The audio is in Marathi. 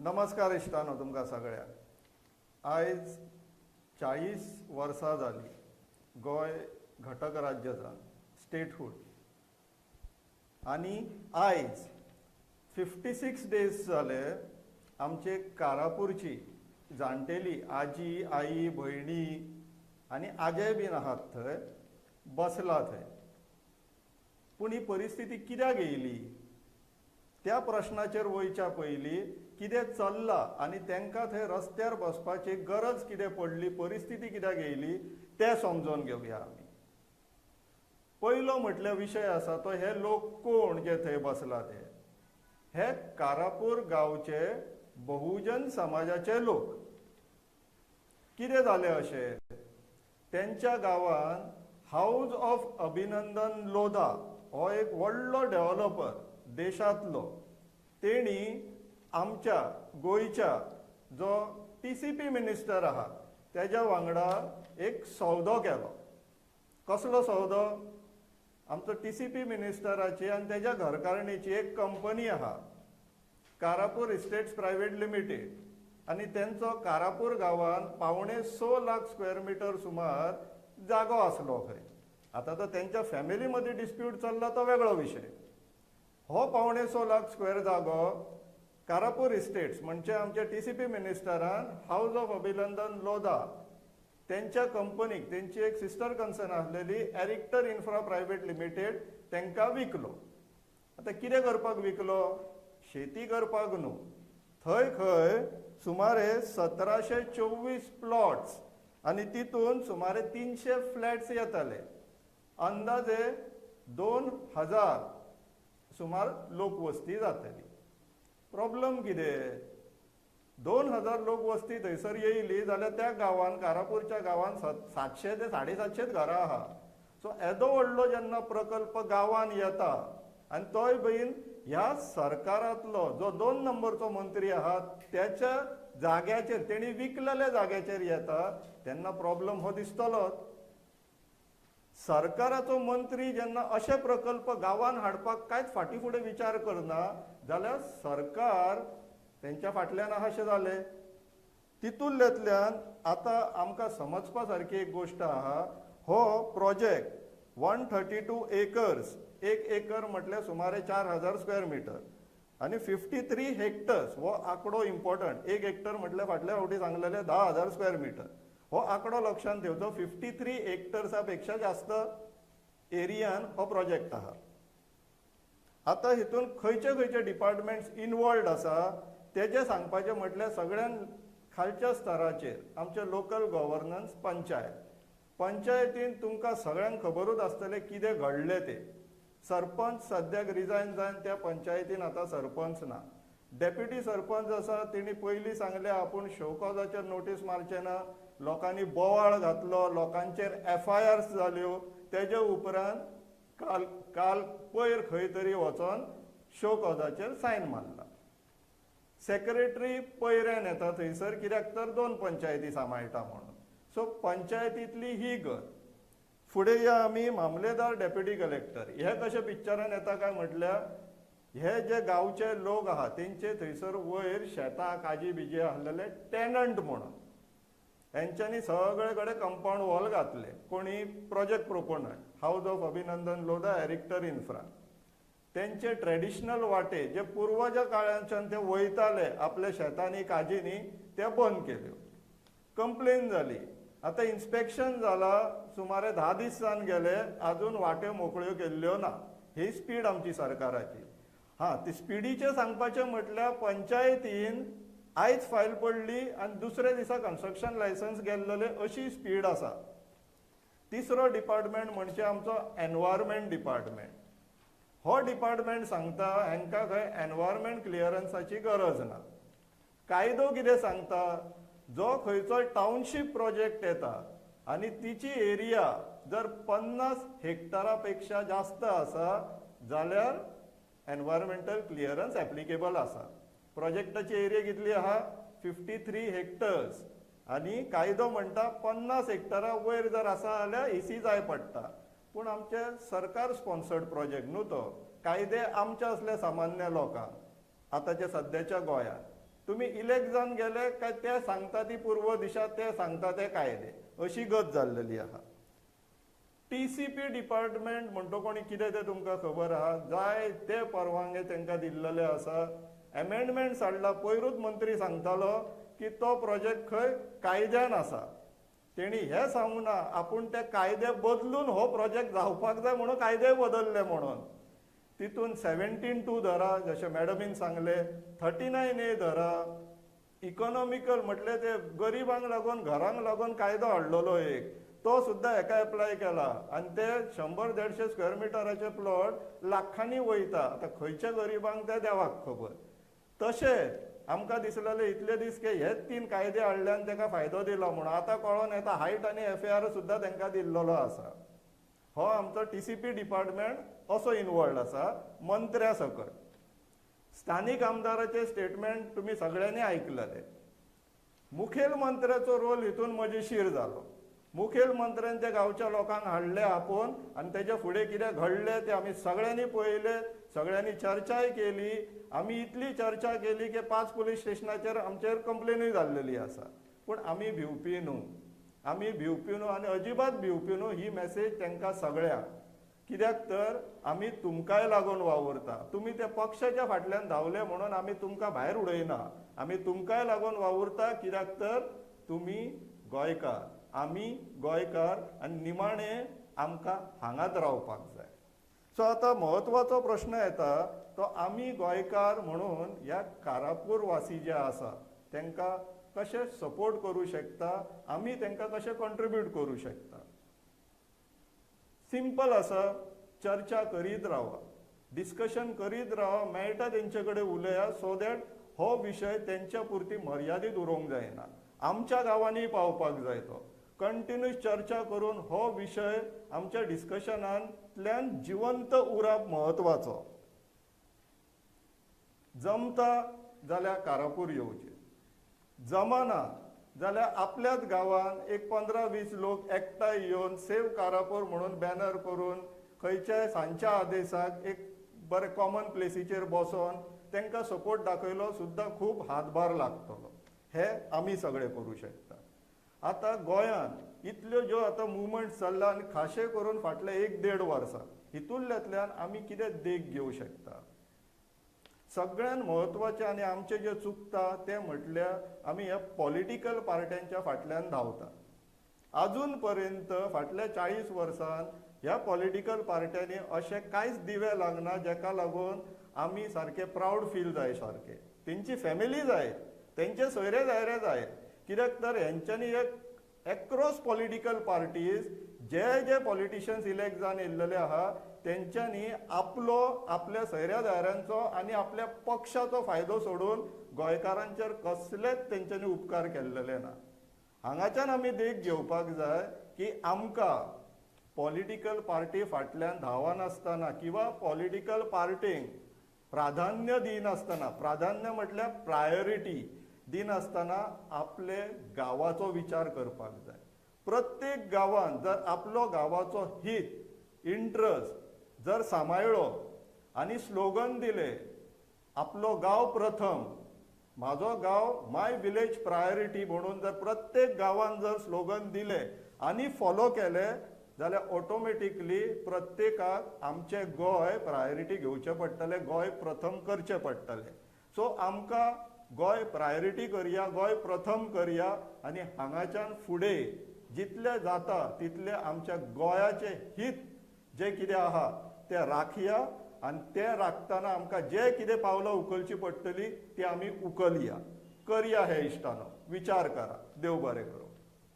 नमस्कार इश्टानो तुमकां सगळ्यांक। आयज 40 वर्सां जाली गोंय घटक राज्य जावन स्टेटहूड, आनी आयज 56 डेज जाले आमचे कारापूरची जाणटेली आजी आई भयणी आनी आजे बीन आहात थंय बसला थंय। पूण ही परिस्थिती कित्याक येयली त्या प्रश्नाचेर वयच्या पयलीं कितें चल्लां आनी तांकां थंय रस्त्यार बसपाची गरज कितें पडली, परिस्थिती कित्याक येयली तें समजून घेवया आमी। पयलो म्हटल्यार विशय आसा तो हे लोक कोण जे थंय बसला ते हे कारापूर गांवचे बहुजन समाजाचे लोक। कितें जालें अशें, तेंच्या गांवान हाऊस ऑफ अभिनंदन लोधा हो एक व्हडलो डेव्हलपर देशांतलो, तेणी आमच्या गोंयच्या जो TCP मिनिस्टर आहा तेज्या वांगडा एक सौदो केलो। कसलो सौदो? आमचो TCP मिनिस्टराची आनी तेज्या घरकारणीची एक कंपनी आहा कारापूर इस्टेट्स प्रायवेट लिमिटेड, आनी तेंचो कारापूर गांवान 6.25 लाख स्क्वेअर मिटर सुमार जागो आसलो खंय। आतां तो तेंच्या फॅमिली मदीं डिस्प्यूट चल्ला तो वेगळो विशय। हो 6.25 लाख स्क्वेअर जागो कारापूर इस्टेट्स म्हणजे आमच्या TCP मिनिस्टरान हाऊस ऑफ अभिनंदन लोधा तेंच्या कंपनीक तेंची एक सिस्टर कन्सर्न आसलेली एरिक्टर इन्फ्रा प्रायवेट लिमिटेड तांकां विकलो। आतां कितें करपाक विकलो? शेती करपाक न्हू, थंय खंय सुमारे 1724 प्लॉट्स आनी तितून सुमारे 300 फ्लॅट्स येताले। अंदाजे 2000 सुमार लोकवस्ती जातली। प्रॉब्लम कितें? 2000 लोकवस्ती थंयसर येयली जाल्यार त्या गांवान कारापूरच्या गांवान 700 ते 750 घरां आहा। सो येदो व्हडलो जेन्ना प्रकल्प गांवान येता आनी तोय बीन ह्या सरकारांतलो जो 2 नंबरचो मंत्री आहा त्याच्या जाग्याचेर तेणी विकलेल्या जाग्याचेर येता तेन्ना प्रॉब्लम हो दिसतलोच। सरकाराचो मंत्री जेन्ना अशे प्रकल्प गांवान हाडपाक कांयच फाटीफुडें विचार करना जाल्यार सरकार तेंच्या फाटल्यान आहा अशें जालें। तितूंतल्यान आतां आमकां समजपा सारकी एक गोश्ट आहा, हो प्रोजेक्ट 132 एकर्स, 1 एकर म्हटल्यार सुमारे 4000 स्क्वेअर मिटर आनी 53 हेक्टर्स हो आंकडो इम्पॉर्टंट। 1 हेक्टर म्हटल्यार फाटल्या फावटी सांगलेले 10,000 स्क्वेअर मिटर। हो आंकडो लक्षांत ठेवचो। 53 हेक्टर्सा पेक्षा जास्त एरियान हो प्रोजेक्ट आहा। आतां हितून खंयचे खंयचे डिपार्टमेंट्स इनवॉल्ड आसा तेजे सांगपाचें म्हटल्यार सगळ्यान खालच्या स्तराचेर आमचे लोकल गव्हर्नन्स पंचायतीन तुमकां सगळ्यांक खबरूच आसतलें कितें घडलें तें। सरपंच सद्याक रिजायन जावन त्या पंचायतीन आतां सरपंच ना। डेप्युटी सरपंच आसा तेणी पयलीं सांगलें आपूण शोकॉजाचेर नोटीस मारचें ना, लोकांनी बोवाळ घातलो, लोकांचेर FIRs जाल्यो, तेजे उपरांत काल पयर खंय तरी वचोन शोकॉजाचेर सायन मारला। सेक्रेटरी पयऱ्यान येता थंयसर कित्याक तर 2 पंचायती सांबाळटा म्हणून। सो पंचायतींतली ही गत। फुडें या आमी मामलेदार डेप्युटी कलेक्टर हे कशे पिक्चरान येता काय म्हटल्यार हे जे गांवचे लोक आहा तेंचे थंयसर वयर शेतां काजी बिजी आसलेले टेनंट म्हणून हेंच्यांनी सगळे कडेन कंपाऊंड वॉल घातले। कोणी? प्रोजेक्ट प्रोपोनंट हाऊस ऑफ अभिनंदन लोधा एरिक्टर इन्फ्रा। तेंचे ट्रेडिशनल वाटे जे पुर्वजा काळांच्यान ते वयताले आपल्या शेतांनी काजींनी ते बंद केल्यो। कंप्लेन जाली। आतां इन्स्पेक्शन जाला, सुमारे 10 दीस जावन गेले, आजून वाट्यो मोकळ्यो केल्ल्यो ना। ही स्पीड आमची सरकाराची। ती स्पिडीचें सांगपाचें म्हटल्यार पंचायतीन आयज फायल पडली आनी दुसरे दिसा कन्स्ट्रक्शन लायसन्स गेल्लेले अशी स्पीड आसा। तिसरो डिपार्टमेंट म्हणजे आमचो एनवायरमेंट डिपार्टमेंट। हो डिपार्टमेंट सांगता हांकां खंय एनवायरमेंट क्लियरन्साची गरज ना। कायदो कितें सांगता, जो खंयचो टाउनशीप प्रोजेक्ट येता आनी तिची एरिया जर 50 हेक्टरा पेक्षा जास्त आसा जाल्यार एनवायरमेंटल क्लियरन्स एप्लिकेबल आसा। प्रोजेक्टाची एरिया कितली आहा? 53 हेक्टर्स आनी कायदो म्हणटा 50 हेक्टरा वयर जर आसा जाल्यार EC जाय पडटा। पूण आमचे सरकार स्पॉन्सर्ड प्रोजेक्ट न्हू तो, कायदे आमचे असले सामान्य लोकांक आतांच्या सद्याच्या गोंयांत तुम्ही इलेक्ट जावन गेले काय ते सांगता ती पूर्व दिशा, ते सांगता ते कायदे, अशी गत जाल्लेली आहा. TCP डिपार्टमेंट म्हणतो कोणी कितें तें तुमकां खबर आहा. जाय ते परवानगे तांकां दिल्लेले आसा. एमेंडमेंट हाडला, पयरूच मंत्री सांगतालो की तो प्रोजेक्ट खंय कायद्यान आसा. तेणी हे सांगूं ना आपूण ते कायदे बदलून हो प्रोजेक्ट जावपाक जाय म्हणून कायदे बदलले म्हणून. तितून 17(2) धरा, जशें मॅडमीन सांगले, 39A धरा. इकॉनॉमिकल म्हटले ते गरिबांक लागून, घरांक लागून कायदो हाडलेलो एक, तो सुद्धा हेका एप्लाय केला. आणि ते 100-150 स्क्वेअर मिटराचे प्लॉट लाखांनी वयता. आता खंयच्या गरिबांक ते देवाक खबर. तशेंच आमकां दिसलेले इतले दीस की हेच 3 कायदे हाडल्यान ताका फायदो दिला म्हणून. आतां कळोन येता हायट आनी FAR सुद्धा तांकां दिल्लो आसा. हो आमचो TCP डिपार्टमेंट असो इन्वॉल्ड आसा मंत्र्या सकट. स्थानिक आमदाराचे स्टेटमेंट तुम्ही सगळ्यांनी आयकलेले. मुखेल मंत्र्याचो रोल हितून मजेशीर जालो. मुखेल मंत्र्यान ते गांवच्या लोकांक हाडले आपोवन आनी तेजे फुडें कितें घडलें ते आमी सगळ्यांनी पळयले, सगळ्यांनी चर्चाय केली. आमी इतली चर्चा केली की 5 पुलीस स्टेशनाचेर आमचेर कंप्लेनूय जाल्लेली आसा. पूण आमी भिवपी न्हू, आमी भिवपी न्हू आनी अजिबात भिवपी न्हू. ही मॅसेज तांकां सगळ्यांक. कित्याक तर आमी तुमकांय लागून वावुरता. तुमी त्या पक्षाच्या फाटल्यान धांवले म्हणून आमी तुमकां भायर उडयना. आमी तुमकांय लागून वावुरता. कित्याक तर तुमी गोंयकार, आमी गोंयकार आनी निमाणे आमकां हांगाच रावपाक जाय. सो आतां म्हत्वाचो प्रश्न येता तो आमी गोंयकार म्हणून ह्या कारापूर वासी जे आसा तांकां कशें सपोर्ट करूं शकता, आमी तांकां कशें कॉन्ट्रिब्यूट करूं शकता. सिंपल आसा, चर्चा करीत रावा, डिस्कशन करीत रावा, मेळटा तेंचे कडेन उलया, सो दॅट हो विशय तेंच्या पुरती मर्यादीत उरोवंक जायना. आमच्या गांवांनी पावपाक जाय तो. कंटिन्यूस चर्चा करून हो विशय आमच्या डिस्कशनांतल्यान जिवंत उरप म्हत्वाचो. जमता जाल्यार कारापूर येवचे, जमना जाल्यार आपल्याच गांवान एक 15-20 लोक एकठांय येवन सेव कारापूर म्हणून बॅनर करून खंयच्याय सांजच्या आदेशाक एक बरे कॉमन प्लेसीचेर बसोन तांकां सपोर्ट दाखयलो सुद्दां खूब हातभार लागतलो. हे आमी सगळे करूं शकता. आतां गोंयान इतल्यो ज्यो आतां मुवमेंट्स चल्ला आनी खाशे करून फाटले 1-1.5 वर्सां हितूंतल्यान आमी कितें देख घेवं शकता. सगळ्यान म्हत्वाचें आनी आमचें जें चुकता तें म्हटल्यार आमी ह्या पॉलिटिकल पार्ट्यांच्या फाटल्यान धांवता. आजून पर्यंत फाटल्या 40 वर्सांत ह्या पॉलिटिकल पार्ट्यांनी अशें कांयच दिवे लागना जेका लागून आमी सारके प्रावड फील जाय सारके. तेंची फॅमिली जाय, तेंचे सोयरे दायरे जाय. कित्याक तर हेंच्यांनी एक एक्रॉस पॉलिटिकल पार्टीज जे पॉलिटिशियन्स इलेक्ट जावन येयल्लेले आहा तेंच्यांनी आपल्या सोयऱ्या दायऱ्यांचो आनी आपल्या पक्षाचो फायदो सोडून गोंयकारांचेर कसलेच तेंच्यांनी उपकार केल्लेले ना. हांगाच्यान आमी देख घेवपाक जाय की आमकां पॉलिटिकल पार्टी फाटल्यान धांवनासतना किंवा पॉलिटिकल पार्टींक प्राधान्य दिनासतना, प्राधान्य म्हटल्यार प्रायोरिटी दिनासतना आपले गांवाचो विचार करपाक जाय. प्रत्येक गांवांत जर आपलो गांवाचो हित, इंट्रस्ट जर सांबाळ्ळो आनी स्लोगन दिले आपलो गांव प्रथम, म्हाजो गांव, माय विलेज प्रायोरिटी म्हणून जर प्रत्येक गांवांत जर स्लोगन दिले आनी फॉलो केले जाल्यार ऑटोमॅटिकली प्रत्येकाक आमचे गोंय प्रायोरिटी घेवचें पडटलें, गोंय प्रथम करचें पडटलें. सो आमकां गोंय प्रायोरिटी करया, गोंय प्रथम करया आनी हांगाच्यान फुडें जितले जाता तितले आमच्या गोंयाचे हित जे कितें आहा ते राखया आनी ते राखतना आमकां जे कितें पावलां उखलची पडटली ती आमी उखलया. करया हे इश्टानो, विचार करा. देव बरें करूं.